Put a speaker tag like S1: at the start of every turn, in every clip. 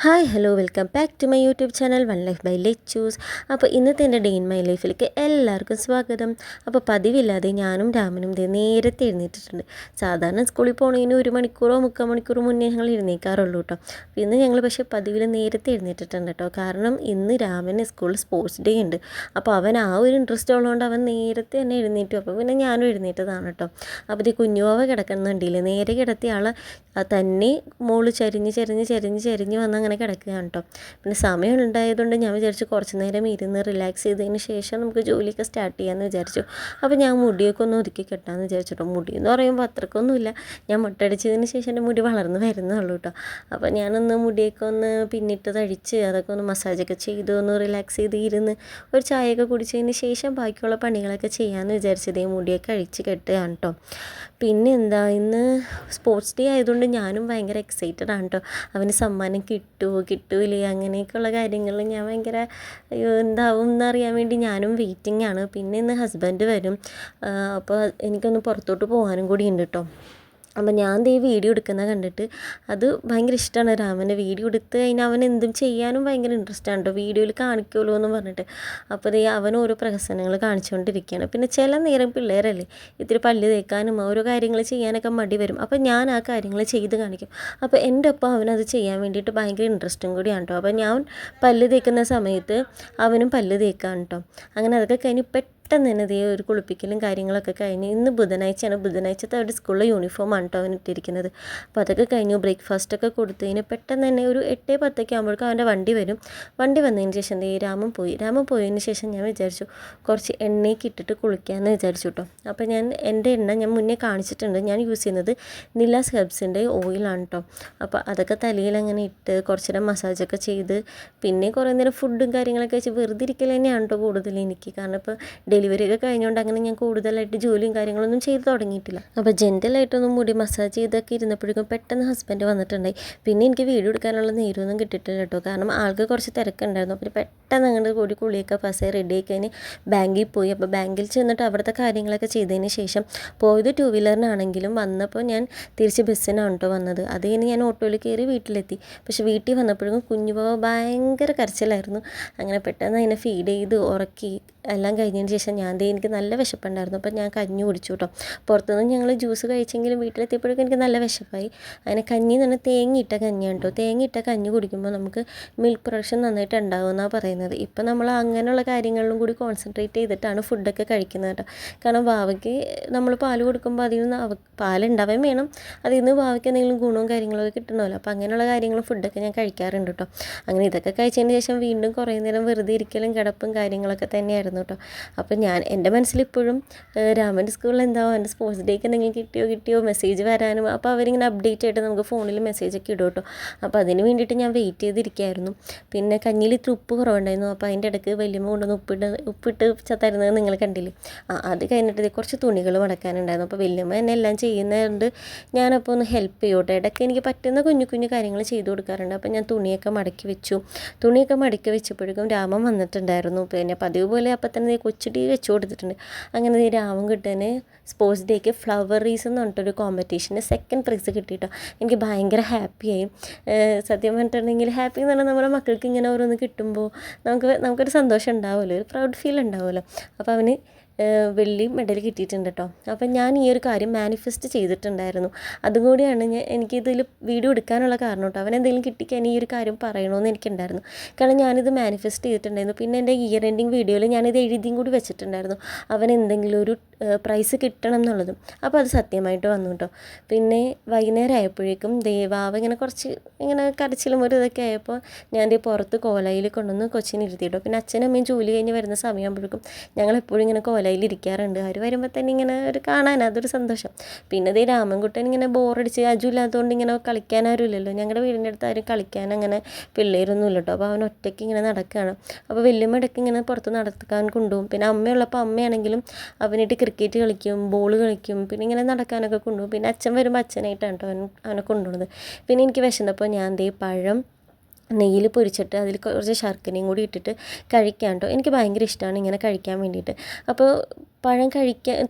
S1: Hi hello welcome back to my YouTube channel one life by Lechus. അപ്പോൾ ഇന്നത്തെ എൻ്റെ day in my ലൈഫിലേക്ക് എല്ലാവർക്കും സ്വാഗതം. അപ്പോൾ പതിവില്ലാതെ ഞാനും രാമനും നേരത്തെ എഴുന്നേറ്റിട്ടുണ്ട്. സാധാരണ സ്കൂളിൽ പോകണതിന് 1 മണിക്കൂറോ 3/4 മണിക്കൂർ മുന്നേ ഞങ്ങൾ എഴുന്നേൽക്കാറുള്ളൂ കേട്ടോ. ഇന്ന് ഞങ്ങൾ പക്ഷേ പതിവിൽ നേരത്തെ എഴുന്നേറ്റിട്ടുണ്ട് കേട്ടോ. കാരണം ഇന്ന് രാമന് സ്കൂളിൽ സ്പോർട്സ് ഡേ ഉണ്ട്. അപ്പോൾ അവൻ ആ ഒരു ഇൻട്രസ്റ്റ് ഉള്ളതുകൊണ്ട് അവൻ നേരത്തെ തന്നെ എഴുന്നേറ്റു. അപ്പോൾ പിന്നെ ഞാനും എഴുന്നേറ്റതാണ് കേട്ടോ. അപ്പോൾ ഈ കുഞ്ഞുവാവ കിടക്കുന്നുണ്ടില്ലേ, നേരെ കിടത്തിയ ആൾ തന്നെ മോള് ചരിഞ്ഞ് വന്ന് അങ്ങനെ കിടക്കുകയാണ് കേട്ടോ. പിന്നെ സമയം ഉണ്ടായതുകൊണ്ട് ഞാൻ വിചാരിച്ചു കുറച്ച് നേരം ഇരുന്ന് റിലാക്സ് ചെയ്തതിന് ശേഷം നമുക്ക് ജോലിയൊക്കെ സ്റ്റാർട്ട് ചെയ്യാമെന്ന് വിചാരിച്ചു. അപ്പോൾ ഞാൻ മുടിയൊക്കെ ഒന്ന് ഒതുക്കി കെട്ടാമെന്ന് വിചാരിച്ചിട്ടോ. മുടി എന്ന് പറയുമ്പോൾ അത്രക്കൊന്നുമില്ല, ഞാൻ മുട്ടടിച്ചതിന് ശേഷം എൻ്റെ മുടി വളർന്ന് വരുന്നുള്ളൂ കേട്ടോ. അപ്പോൾ ഞാനൊന്ന് മുടിയൊക്കെ ഒന്ന് പിന്നിട്ട് തഴിച്ച് അതൊക്കെ ഒന്ന് മസാജൊക്കെ ചെയ്ത് ഒന്ന് റിലാക്സ് ചെയ്ത് ഇരുന്ന് ഒരു ചായയൊക്കെ കുടിച്ചതിന് ശേഷം ബാക്കിയുള്ള പണികളൊക്കെ ചെയ്യാമെന്ന് വിചാരിച്ചത് മുടിയൊക്കെ അഴിച്ച് കെട്ടുകയാണ് കേട്ടോ. പിന്നെ എന്താ, ഇന്ന് സ്പോർട്സ് ഡേ ആയതുകൊണ്ട് ഞാനും ഭയങ്കര എക്സൈറ്റഡ് ആണ് കേട്ടോ. അവന് സമ്മാനം കിട്ടൂലേ അങ്ങനെയൊക്കെയുള്ള കാര്യങ്ങളിൽ ഞാൻ ഭയങ്കര എന്താവും എന്നറിയാൻ വേണ്ടി ഞാനും വെയിറ്റിംഗ് ആണ്. പിന്നെ ഇന്ന് ഹസ്ബൻഡ് വരും. അപ്പോൾ എനിക്കൊന്ന് പുറത്തോട്ട് പോകാനും കൂടി ഉണ്ട് കേട്ടോ. അപ്പോൾ ഞാൻ വീഡിയോ എടുക്കുന്നത് കണ്ടിട്ട് അത് ഭയങ്കര ഇഷ്ടമാണ്. രാമൻ്റെ വീഡിയോ എടുത്ത് കഴിഞ്ഞാൽ അവൻ എന്തും ചെയ്യാനും ഭയങ്കര ഇൻട്രസ്റ്റ് ആണ് കേട്ടോ. വീഡിയോയിൽ കാണിക്കുമല്ലോ എന്ന് പറഞ്ഞിട്ട് അപ്പോൾ അവൻ ഓരോ പ്രഹസനങ്ങൾ കാണിച്ചുകൊണ്ടിരിക്കുകയാണ്. പിന്നെ ചില നേരം പിള്ളേരല്ലേ ഇത്തിരി പല്ല് തേക്കാനും ഓരോ കാര്യങ്ങൾ ചെയ്യാനൊക്കെ മടി വരും. അപ്പോൾ ഞാൻ ആ കാര്യങ്ങൾ ചെയ്ത് കാണിക്കും. അപ്പോൾ എൻ്റെ ഒപ്പം അവനത് ചെയ്യാൻ വേണ്ടിയിട്ട് ഭയങ്കര ഇൻട്രസ്റ്റും കൂടിയാണ് കേട്ടോ. അപ്പോൾ ഞാൻ പല്ല് തേക്കുന്ന സമയത്ത് അവനും പല്ല് തേക്കാൻ കേട്ടോ. അങ്ങനെ അതൊക്കെ കഴിഞ്ഞ് പെട്ടെന്ന് തന്നെ ഒരു കുളിപ്പിക്കലും കാര്യങ്ങളൊക്കെ കഴിഞ്ഞ് ഇന്ന് ബുധനാഴ്ചയാണ്. ബുധനാഴ്ചത്തെ അവരുടെ സ്കൂളിലെ യൂണിഫോമാണ് കേട്ടോ അവൻ ഇട്ടിരിക്കുന്നത്. അപ്പോൾ അതൊക്കെ കഴിഞ്ഞു. ബ്രേക്ക്ഫാസ്റ്റൊക്കെ കൊടുത്തതിന് പെട്ടെന്ന് തന്നെ ഒരു 8:10 ആകുമ്പോഴേക്കും അവൻ്റെ വണ്ടി വരും. വണ്ടി വന്നതിന് ശേഷം രാമൻ പോയതിന് ശേഷം ഞാൻ വിചാരിച്ചു കുറച്ച് എണ്ണയൊക്കെ ഇട്ടിട്ട് കുളിക്കാമെന്ന് വിചാരിച്ചു കേട്ടോ. അപ്പോൾ എൻ്റെ എണ്ണ ഞാൻ മുന്നേ കാണിച്ചിട്ടുണ്ട്. ഞാൻ യൂസ് ചെയ്യുന്നത് നിലാസ് ഹെർബ്സിൻ്റെ ഓയിലാണ് കേട്ടോ. അപ്പോൾ അതൊക്കെ തലയിൽ അങ്ങനെ ഇട്ട് കുറച്ച് നേരം മസാജൊക്കെ ചെയ്ത് പിന്നെ കുറേ നേരം ഫുഡും കാര്യങ്ങളൊക്കെ വെച്ച് വെറുതെ ഇരിക്കൽ തന്നെയാണ് കേട്ടോ കൂടുതൽ എനിക്ക്. കാരണം ഇപ്പോൾ ഡെലിവറി ഒക്കെ കഴിഞ്ഞുകൊണ്ട് അങ്ങനെ ഞാൻ കൂടുതലായിട്ട് ജോലിയും കാര്യങ്ങളൊന്നും ചെയ്ത് തുടങ്ങിയിട്ടില്ല. അപ്പോൾ ജെൻറ്റലായിട്ടൊന്നും മുടി മസാജ് ചെയ്തൊക്കെ ഇരുന്നപ്പോഴേക്കും പെട്ടെന്ന് ഹസ്ബൻഡ് വന്നിട്ടുണ്ടായി. പിന്നെ എനിക്ക് വീഡിയോ എടുക്കാനുള്ള നേരമൊന്നും കിട്ടിയിട്ടില്ല കേട്ടോ. കാരണം ആൾക്ക് കുറച്ച് തിരക്കുണ്ടായിരുന്നു. അപ്പോൾ പെട്ടെന്ന് അങ്ങോട്ട് കൂടി കുളിയൊക്കെ പസേ റെഡി ആയി കഴിഞ്ഞ് ബാങ്കിൽ പോയി. അപ്പോൾ ബാങ്കിൽ ചെന്നിട്ട് അവിടുത്തെ കാര്യങ്ങളൊക്കെ ചെയ്തതിന് ശേഷം പോയത് 2 വീലറിനാണെങ്കിലും വന്നപ്പോൾ ഞാൻ തിരിച്ച് ബസ്സിനാണ് കേട്ടോ വന്നത്. അത് കഴിഞ്ഞ് ഞാൻ ഓട്ടോയിൽ കയറി വീട്ടിലെത്തി. പക്ഷേ വീട്ടിൽ വന്നപ്പോഴേക്കും കുഞ്ഞുവാവ ഭയങ്കര കരച്ചിലായിരുന്നു. അങ്ങനെ പെട്ടെന്ന് അതിനെ ഫീഡ് ചെയ്ത് ഉറക്കി എല്ലാം കഴിഞ്ഞതിന് ശേഷം എനിക്ക് നല്ല വിശപ്പുണ്ടായിരുന്നു. അപ്പോൾ ഞാൻ കഞ്ഞി കുടിച്ചു കേട്ടോ. പുറത്തുനിന്ന് ഞങ്ങൾ ജ്യൂസ് കഴിച്ചെങ്കിലും വീട്ടിലെത്തിയപ്പോഴേക്കും എനിക്ക് നല്ല വിശപ്പായി. അങ്ങനെ കഞ്ഞി എന്ന് പറഞ്ഞാൽ തേങ്ങയിട്ട കഞ്ഞിയാണ് കേട്ടോ. തേങ്ങയിട്ട കഞ്ഞി കുടിക്കുമ്പോൾ നമുക്ക് മിൽക്ക് പ്രൊഡക്ഷൻ നന്നായിട്ട് ഉണ്ടാകുമെന്നാണ് പറയുന്നത്. ഇപ്പം നമ്മൾ അങ്ങനെയുള്ള കാര്യങ്ങളിലും കൂടി കോൺസെൻട്രേറ്റ് ചെയ്തിട്ടാണ് ഫുഡൊക്കെ കഴിക്കുന്നത് കേട്ടോ. കാരണം വാവയ്ക്ക് നമ്മൾ പാൽ കൊടുക്കുമ്പോൾ അതിൽ നിന്ന് പാലുണ്ടാവാൻ വേണം, അതിൽ നിന്ന് വാവയ്ക്ക് എന്തെങ്കിലും ഗുണവും കാര്യങ്ങളൊക്കെ കിട്ടണമല്ലോ. അപ്പോൾ അങ്ങനെയുള്ള കാര്യങ്ങളും ഫുഡൊക്കെ ഞാൻ കഴിക്കാറുണ്ട് കേട്ടോ. അങ്ങനെ ഇതൊക്കെ കഴിച്ചതിന് ശേഷം വീണ്ടും കുറേ നേരം വെറുതെ ഇരിക്കലും കിടപ്പും കാര്യങ്ങളൊക്കെ തന്നെയായിരുന്നു കേട്ടോ. അപ്പോൾ എൻ്റെ മനസ്സിലിപ്പോഴും രാമൻ്റെ സ്കൂളിൽ എന്താവും എൻ്റെ സ്പോർട്സ് ഡേക്ക് എന്തെങ്കിലും കിട്ടിയോ മെസ്സേജ് വരാനും. അപ്പോൾ അവരിങ്ങനെ അപ്ഡേറ്റ് ആയിട്ട് നമുക്ക് ഫോണിൽ മെസ്സേജൊക്കെ ഇടും കേട്ടോ. അപ്പോൾ അതിന് വേണ്ടിയിട്ട് ഞാൻ വെയിറ്റ് ചെയ്തിരിക്കുകയായിരുന്നു. പിന്നെ കഞ്ഞിയിൽ ഇത്തിരി ഉപ്പ് കുറവുണ്ടായിരുന്നു. അപ്പോൾ അതിൻ്റെ ഇടയ്ക്ക് വലിയമ്മ കൊണ്ടുവന്ന് ഉപ്പിട്ട് തരുന്നത് നിങ്ങൾ കണ്ടില്ലേ. അത് കഴിഞ്ഞിട്ട് കുറച്ച് തുണികൾ മടക്കാനുണ്ടായിരുന്നു. അപ്പോൾ വലിയമ്മ എന്നെ എല്ലാം ചെയ്യുന്നതുകൊണ്ട് ഞാനപ്പോൾ ഒന്ന് ഹെൽപ്പ് ചെയ്യോട്ടെ. ഇടയ്ക്ക് എനിക്ക് പറ്റുന്ന കുഞ്ഞു കാര്യങ്ങൾ ചെയ്തു കൊടുക്കാറുണ്ട്. അപ്പോൾ ഞാൻ തുണിയൊക്കെ മടക്കി വെച്ചപ്പോഴേക്കും രാമൻ വന്നിട്ടുണ്ടായിരുന്നു. പിന്നെ പതിവ് പോലെ അപ്പം തന്നെ കൊച്ചുടി വെച്ച് കൊടുത്തിട്ടുണ്ട്. അങ്ങനെ രാമൻ കിട്ടാന് സ്പോർട്സ് ഡേക്ക് ഫ്ലവർ റീസ് എന്ന് പറഞ്ഞിട്ടൊരു കോമ്പറ്റീഷന് 2nd പ്രൈസ് കിട്ടിയിട്ടോ. എനിക്ക് ഭയങ്കര ഹാപ്പിയായി. സത്യം പറഞ്ഞിട്ടുണ്ടെങ്കിൽ ഹാപ്പി എന്ന് പറഞ്ഞാൽ നമ്മുടെ മക്കൾക്ക് ഇങ്ങനെ ഓരോന്ന് കിട്ടുമ്പോൾ നമുക്കൊരു സന്തോഷം ഉണ്ടാവുമല്ലോ, ഒരു പ്രൗഡ് ഫീൽ ഉണ്ടാവുമല്ലോ. അപ്പോൾ അവന് വെള്ളി മെഡൽ കിട്ടിയിട്ടുണ്ട് കേട്ടോ. അപ്പം ഞാൻ ഈ ഒരു കാര്യം മാനിഫെസ്റ്റ് ചെയ്തിട്ടുണ്ടായിരുന്നു. അതും കൂടിയാണ് എനിക്കിതിൽ വീഡിയോ എടുക്കാനുള്ള കാരണം കേട്ടോ. അവനെന്തെങ്കിലും കിട്ടിക്കാൻ ഈ ഒരു കാര്യം പറയണമെന്ന് എനിക്കുണ്ടായിരുന്നു. കാരണം ഞാനിത് മാനിഫെസ്റ്റ് ചെയ്തിട്ടുണ്ടായിരുന്നു. പിന്നെ എൻ്റെ ഇയർ എൻഡിങ് വീഡിയോയിൽ ഞാനിത് എഴുതിയും കൂടി വെച്ചിട്ടുണ്ടായിരുന്നു, അവൻ എന്തെങ്കിലും ഒരു പ്രൈസ് കിട്ടണം എന്നുള്ളതും. അപ്പോൾ അത് സത്യമായിട്ട് വന്നു കേട്ടോ. പിന്നെ വൈകുന്നേരം ആയപ്പോഴേക്കും വാവ ഇങ്ങനെ കരച്ചിലും ഒരു ഇതൊക്കെ ആയപ്പോൾ ഞാൻ പുറത്ത് കോലയിൽ കൊണ്ടുവന്ന് കൊച്ചിനെ ഇരുത്തിയിട്ടോ. പിന്നെ അച്ഛനും അമ്മയും ജോലി കഴിഞ്ഞ് വരുന്ന സമയമാകുമ്പോഴേക്കും ഞങ്ങളെപ്പോഴും ഇങ്ങനെ ഇരിക്കാറുണ്ട്. അവർ വരുമ്പോൾ തന്നെ ഇങ്ങനെ ഒരു കാണാൻ അതൊരു സന്തോഷം. പിന്നെ രാമൻകുട്ടൻ ഇങ്ങനെ ബോറടിച്ച് അജുല്ലാത്തതുകൊണ്ട് ഇങ്ങനെ കളിക്കാൻ ആരും ഇല്ലല്ലോ. ഞങ്ങളുടെ വീടിൻ്റെ അടുത്ത് ആരും കളിക്കാൻ അങ്ങനെ പിള്ളേരൊന്നും ഇല്ല കേട്ടോ. അപ്പോൾ അവൻ ഒറ്റയ്ക്ക് ഇങ്ങനെ നടക്കുകയാണ്. അപ്പോൾ വലിയമ്മ ഇടയ്ക്ക് ഇങ്ങനെ പുറത്ത് നടക്കാൻ കൊണ്ടുപോകും. പിന്നെ അമ്മയുള്ളപ്പോൾ അമ്മയാണെങ്കിലും അവനായിട്ട് ക്രിക്കറ്റ് കളിക്കും, ബോൾ കളിക്കും, പിന്നെ ഇങ്ങനെ നടക്കാനൊക്കെ കൊണ്ടുപോകും. പിന്നെ അച്ഛൻ വരുമ്പോൾ അച്ഛനായിട്ടാണ് കേട്ടോ അവനെ കൊണ്ടുപോകുന്നത്. പിന്നെ എനിക്ക് വിശന്നപ്പോൾ ഞാൻ പഴം നെയ്യിൽ പൊരിച്ചിട്ട് അതിൽ കുറച്ച് ശർക്കരയും കൂടി ഇട്ടിട്ട് കഴിക്കാൻ കേട്ടോ. എനിക്ക് ഭയങ്കര ഇഷ്ടമാണ് ഇങ്ങനെ കഴിക്കാൻ വേണ്ടിയിട്ട്. അപ്പോൾ പഴം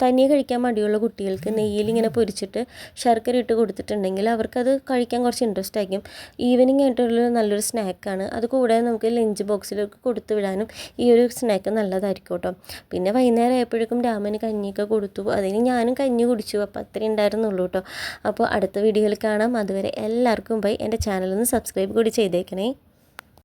S1: തനിയെ കഴിക്കാൻ മടിയുള്ള കുട്ടികൾക്ക് നെയ്യിലിങ്ങനെ പൊരിച്ചിട്ട് ശർക്കര ഇട്ട് കൊടുത്തിട്ടുണ്ടെങ്കിൽ അവർക്കത് കഴിക്കാൻ കുറച്ച് ഇൻട്രസ്റ്റ് ആയിരിക്കും. ഈവനിങ് ആയിട്ടുള്ള നല്ലൊരു സ്നാക്കാണ്. അത് കൂടാതെ നമുക്ക് ലഞ്ച് ബോക്സിലൊക്കെ കൊടുത്തു വിടാനും ഈ ഒരു സ്നാക്ക് നല്ലതായിരിക്കും കേട്ടോ. പിന്നെ വൈകുന്നേരം ആയപ്പോഴേക്കും രാമന് കഞ്ഞിയൊക്കെ കൊടുത്തു. അതിന് ഞാനും കഞ്ഞി കുടിച്ചു. അപ്പോൾ അത്രയും ഉണ്ടായിരുന്നുള്ളൂ കേട്ടോ. അപ്പോൾ അടുത്ത വീഡിയോയിൽ കാണാം. അതുവരെ എല്ലാവർക്കും ബൈ. എൻ്റെ ചാനലൊന്ന് സബ്സ്ക്രൈബ് കൂടി ചെയ്തേക്കണേ.